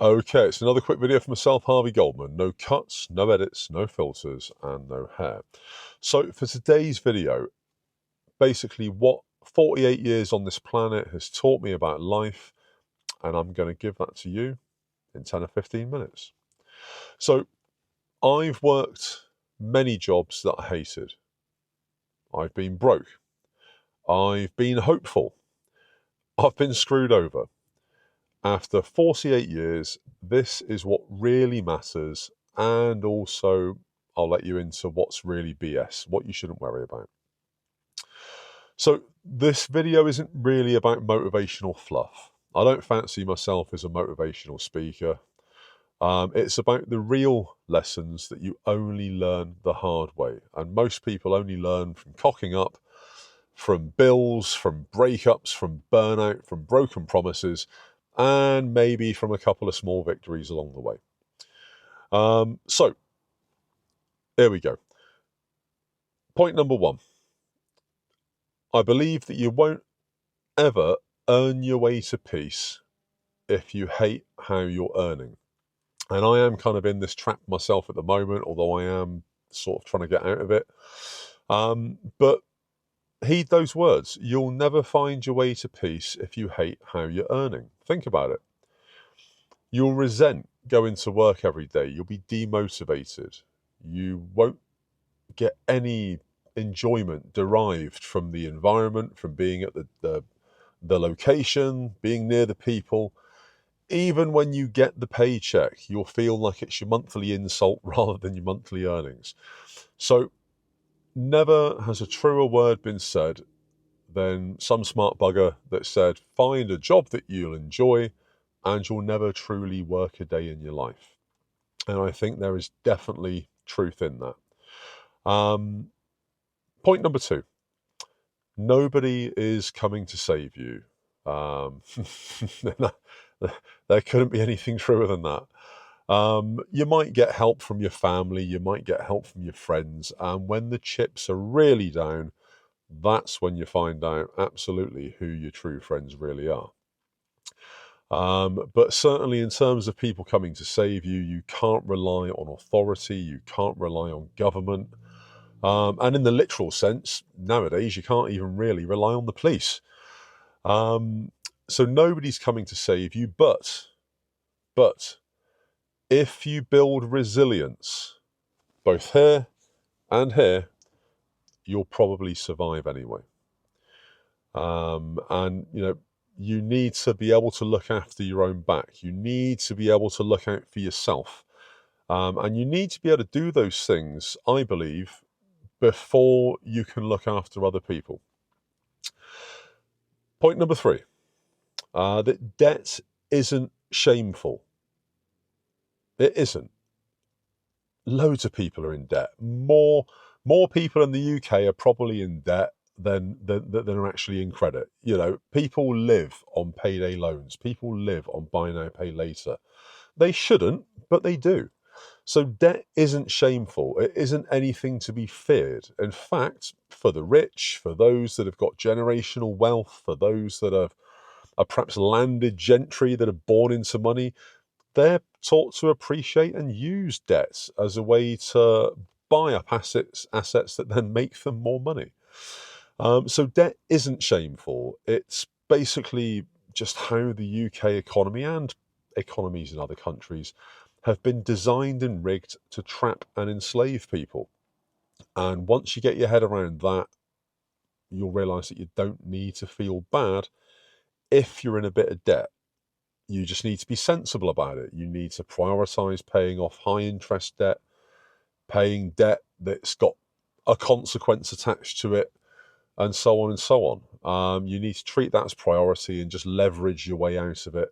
Okay, it's another quick video for myself, Harvey Goldman. No cuts, no edits, no filters, and no hair. So for today's video, basically what 48 years on this planet has taught me about life, and I'm going to give that to you in 10 or 15 minutes. So I've worked many jobs that I hated. I've been broke. I've been hopeful. I've been screwed over. After 48 years, this is what really matters, and also I'll let you into what's really BS, what you shouldn't worry about. So this video isn't really about motivational fluff. I don't fancy myself as a motivational speaker. It's about the real lessons that you only learn the hard way. And most people only learn from cocking up, from bills, from breakups, from burnout, from broken promises, and maybe from a couple of small victories along the way. So here we go. Point number one. I believe that you won't ever earn your way to peace if you hate how you're earning. And I am kind of in this trap myself at the moment, although I am sort of trying to get out of it. But heed those words. You'll never find your way to peace if you hate how you're earning. Think about it. You'll resent going to work every day. You'll be demotivated. You won't get any enjoyment derived from the environment, from being at the location, being near the people. Even when you get the paycheck, you'll feel like it's your monthly insult rather than your monthly earnings. So never has a truer word been said than some smart bugger that said, find a job that you'll enjoy and you'll never truly work a day in your life. And I think there is definitely truth in that. Point number two. Nobody is coming to save you. There couldn't be anything truer than that. You might get help from your family, you might get help from your friends, and when the chips are really down, that's when you find out absolutely who your true friends really are. But certainly in terms of people coming to save you, you can't rely on authority, you can't rely on government. And in the literal sense, nowadays, you can't even really rely on the police. So nobody's coming to save you, but if you build resilience, both here and here, you'll probably survive anyway. And, you need to be able to look after your own back. You need to be able to look out for yourself. And you need to be able to do those things, I believe, before you can look after other people. Point number three, that debt isn't shameful. It isn't. Loads of people are in debt. More people in the UK are probably in debt than are actually in credit. People live on payday loans. People live on buy now, pay later. They shouldn't, but they do. So debt isn't shameful. It isn't anything to be feared. In fact, for the rich, for those that have got generational wealth, for those that are perhaps landed gentry that are born into money, they're taught to appreciate and use debts as a way to buy up assets that then make them more money. So debt isn't shameful. It's basically just how the UK economy and economies in other countries have been designed and rigged to trap and enslave people. And once you get your head around that, you'll realise that you don't need to feel bad if you're in a bit of debt. You just need to be sensible about it. You need to prioritise paying off high interest debt, paying debt that's got a consequence attached to it, and so on and so on. You need to treat that as priority and just leverage your way out of it.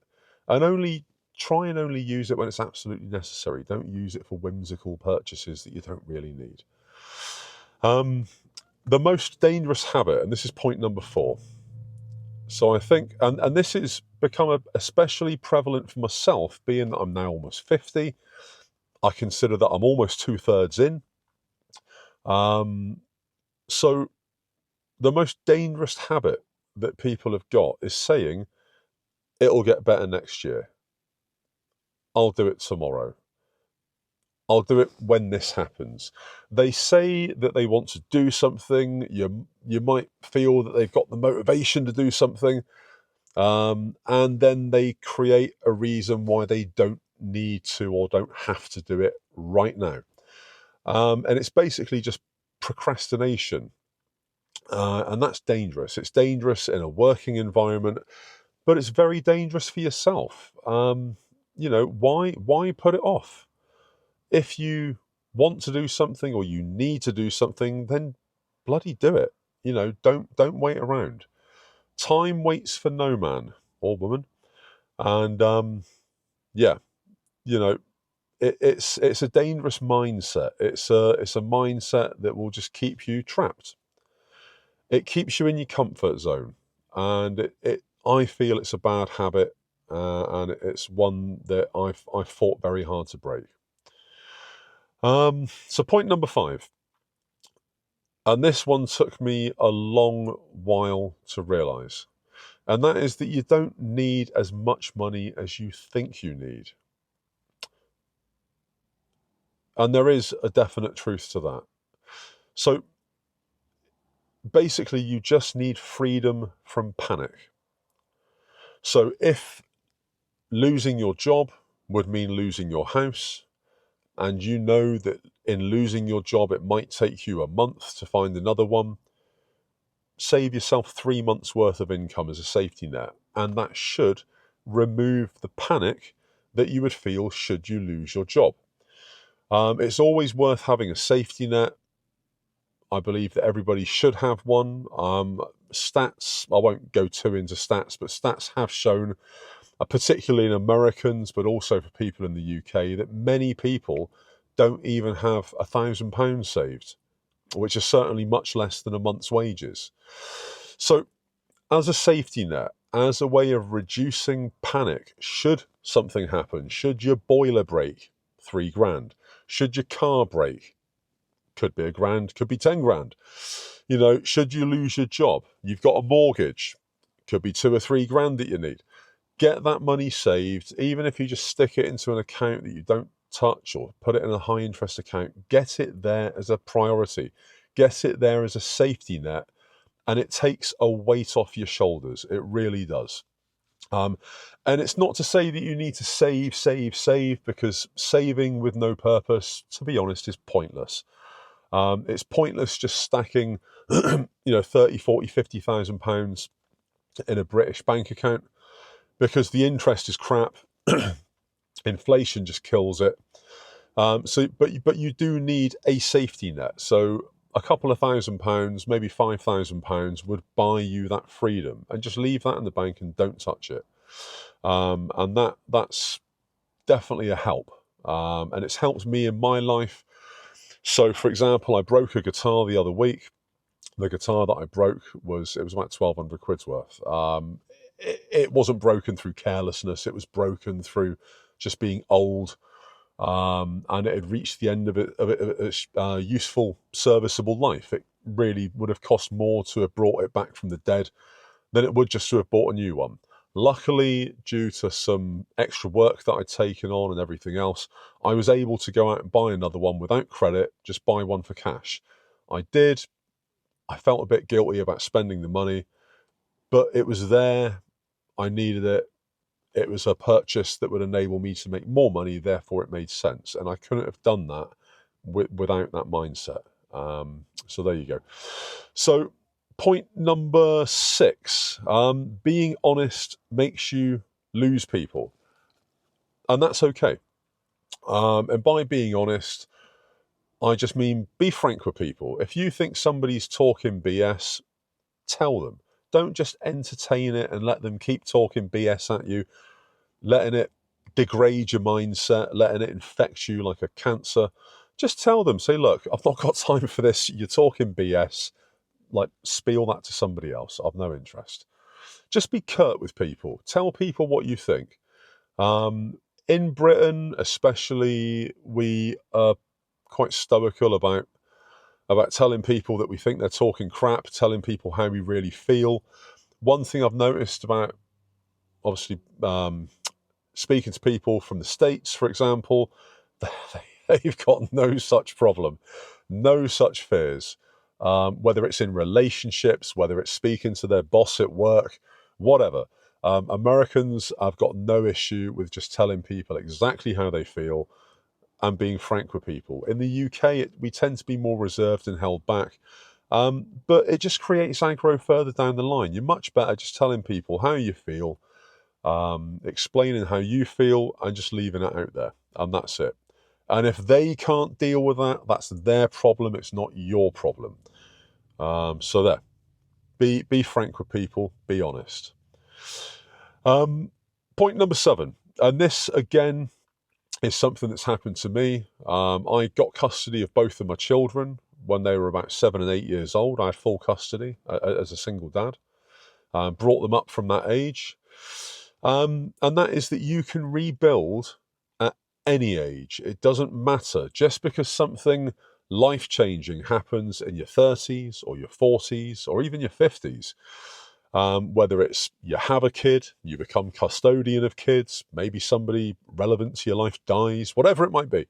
And try and only use it when it's absolutely necessary. Don't use it for whimsical purchases that you don't really need. The most dangerous habit, and this is point number 4. So I think, and this has become especially prevalent for myself, being that I'm now almost 50. I consider that I'm almost 2/3 in. So the most dangerous habit that people have got is saying, it'll get better next year. I'll do it tomorrow. I'll do it when this happens. They say that they want to do something. You might feel that they've got the motivation to do something, and then they create a reason why they don't need to or don't have to do it right now. And it's basically just procrastination. And that's dangerous. It's dangerous in a working environment, but it's very dangerous for yourself. Why put it off? If you want to do something or you need to do something, then bloody do it. Don't wait around. Time waits for no man or woman, and yeah, you know, it's a dangerous mindset. It's a mindset that will just keep you trapped. It keeps you in your comfort zone, and I feel it's a bad habit, and it's one that I've fought very hard to break. So point number 5, and this one took me a long while to realise, and that is that you don't need as much money as you think you need. And there is a definite truth to that. So basically, you just need freedom from panic. So if losing your job would mean losing your house, and you know that in losing your job it might take you a month to find another one, save yourself 3 months worth of income as a safety net, and that should remove the panic that you would feel should you lose your job. It's always worth having a safety net. I believe that everybody should have one. Stats, I won't go too into stats, but stats have shown, particularly in Americans, but also for people in the UK, that many people don't even have £1,000 saved, which is certainly much less than a month's wages. So, as a safety net, as a way of reducing panic, should something happen, should your boiler break, £3,000, should your car break, could be £1,000, could be 10 grand. Should you lose your job, you've got a mortgage, could be 2 or 3 grand that you need. Get that money saved, even if you just stick it into an account that you don't touch or put it in a high interest account. Get it there as a priority. Get it there as a safety net, and it takes a weight off your shoulders. It really does. And it's not to say that you need to save, because saving with no purpose, to be honest, is pointless. It's pointless just stacking, 30, 40, 50,000 pounds in a British bank account, because the interest is crap. Inflation just kills it. But you do need a safety net. So a couple of £1,000, maybe £5,000 would buy you that freedom, and just leave that in the bank and don't touch it. And that's definitely a help. And it's helped me in my life. So, for example, I broke a guitar the other week. The guitar that I broke was about 1,200 quid's worth. It wasn't broken through carelessness. It was broken through just being old, and it had reached the end of its useful, serviceable life. It really would have cost more to have brought it back from the dead than it would just to have bought a new one. Luckily, due to some extra work that I'd taken on and everything else, I was able to go out and buy another one without credit, just buy one for cash. I did. I felt a bit guilty about spending the money, but it was there. I needed it. It was a purchase that would enable me to make more money, therefore it made sense. And I couldn't have done that without that mindset. So there you go. So point number 6, being honest makes you lose people. And that's okay. And by being honest, I just mean be frank with people. If you think somebody's talking BS, tell them. Don't just entertain it and let them keep talking BS at you, letting it degrade your mindset, letting it infect you like a cancer. Just tell them, say, look, I've not got time for this. You're talking BS. Like, spiel that to somebody else. I've no interest. Just be curt with people. Tell people what you think. In Britain, especially, we are quite stoical about telling people that we think they're talking crap, telling people how we really feel. One thing I've noticed about, obviously, speaking to people from the States, for example, they've got no such problem, no such fears. Whether it's in relationships, whether it's speaking to their boss at work, whatever. Americans have got no issue with just telling people exactly how they feel and being frank with people. In the UK, we tend to be more reserved and held back. But it just creates aggro further down the line. You're much better just telling people how you feel, explaining how you feel, and just leaving it out there. And that's it. And if they can't deal with that, that's their problem. It's not your problem. So there. Be frank with people. Be honest. Point number 7. And this, again, is something that's happened to me. I got custody of both of my children when they were about 7 and 8 years old. I had full custody as a single dad. Brought them up from that age. And that is that you can rebuild at any age. It doesn't matter. Just because something life-changing happens in your 30s or your 40s or even your 50s, whether it's you have a kid, you become custodian of kids, maybe somebody relevant to your life dies, whatever it might be,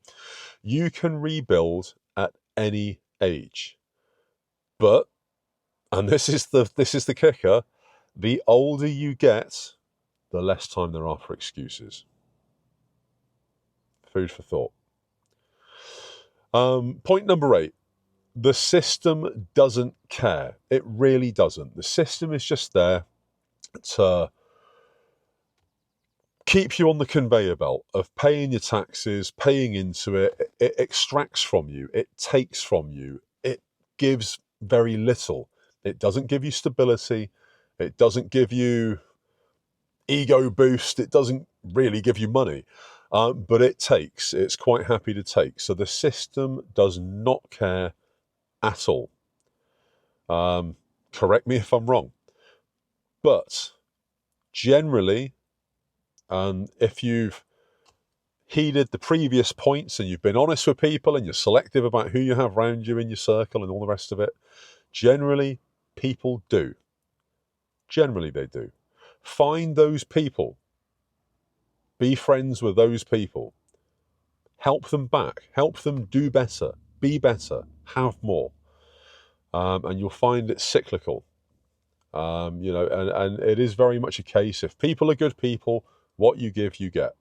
you can rebuild at any age. But, and this is the kicker, the older you get, the less time there are for excuses. Food for thought. Point number 8. The system doesn't care. It really doesn't. The system is just there to keep you on the conveyor belt of paying your taxes, paying into it. It extracts from you. It takes from you. It gives very little. It doesn't give you stability. It doesn't give you ego boost. It doesn't really give you money. But it takes. It's quite happy to take. So the system does not care at all. Correct me if I'm wrong. But generally, if you've heeded the previous points and you've been honest with people and you're selective about who you have around you in your circle and all the rest of it, generally people do. Generally they do. Find those people. Be friends with those people. Help them back. Help them do better. Be better. Have more. And you'll find it's cyclical. And it is very much a case, if people are good people, what you give, you get.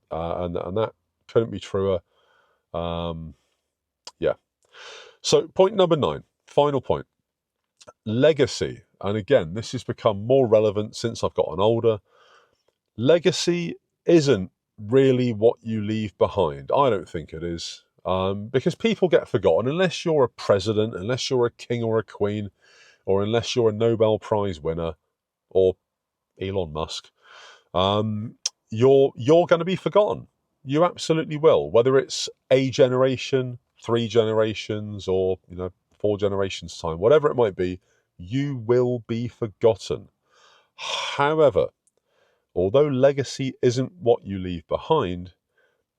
And that couldn't be truer. Yeah. So point number 9, final point. Legacy. And again, this has become more relevant since I've gotten older. Legacy isn't really what you leave behind. I don't think it is. Because people get forgotten. Unless you're a president, unless you're a king or a queen, or unless you're a Nobel Prize winner, or Elon Musk, you're going to be forgotten. You absolutely will. Whether it's a generation, 3 generations, or 4 generations time, whatever it might be, you will be forgotten. However, although legacy isn't what you leave behind,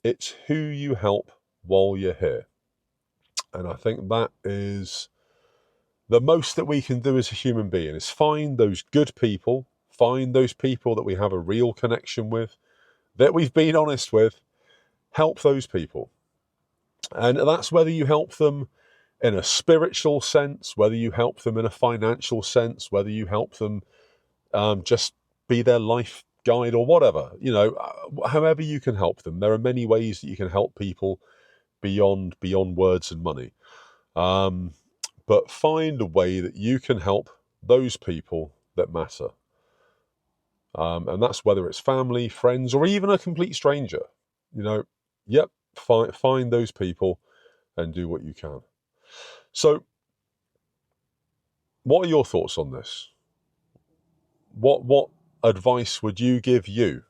it's who you help while you're here. And I think that is the most that we can do as a human being, is find those good people, find those people that we have a real connection with, that we've been honest with, help those people. And that's whether you help them in a spiritual sense, whether you help them in a financial sense, whether you help them just be their life guide or whatever, however you can help them. There are many ways that you can help people beyond words and money. But find a way that you can help those people that matter. And that's whether it's family, friends, or even a complete stranger. Find those people and do what you can. So, what are your thoughts on this? What advice would you give you?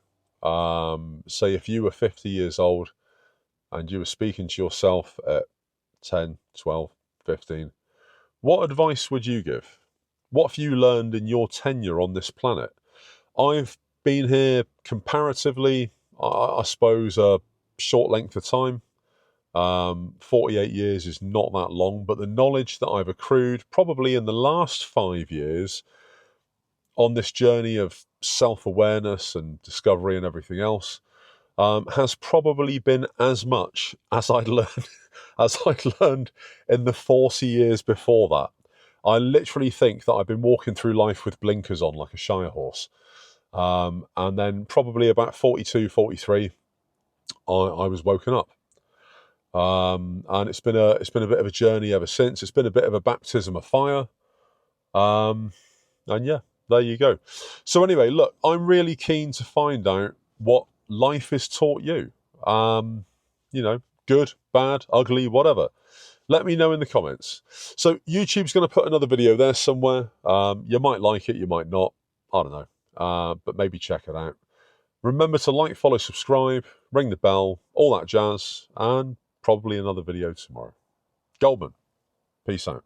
Say if you were 50 years old and you were speaking to yourself at 10, 12, 15, what advice would you give? What have you learned in your tenure on this planet? I've been here comparatively, I suppose, a short length of time. 48 years is not that long, but the knowledge that I've accrued probably in the last 5 years on this journey of self-awareness and discovery and everything else, has probably been as much as I'd learned as I'd learned in the 40 years before that. I literally think that I've been walking through life with blinkers on like a shire horse. And then probably about 42, 43, I was woken up. And it's been a bit of a journey ever since. It's been a bit of a baptism of fire. And yeah, there you go. So anyway, look, I'm really keen to find out what life has taught you. You know, good, bad, ugly, whatever. Let me know in the comments. So YouTube's going to put another video there somewhere. You might like it, you might not. I don't know. But maybe check it out. Remember to like, follow, subscribe, ring the bell, all that jazz, and probably another video tomorrow. Goldman, peace out.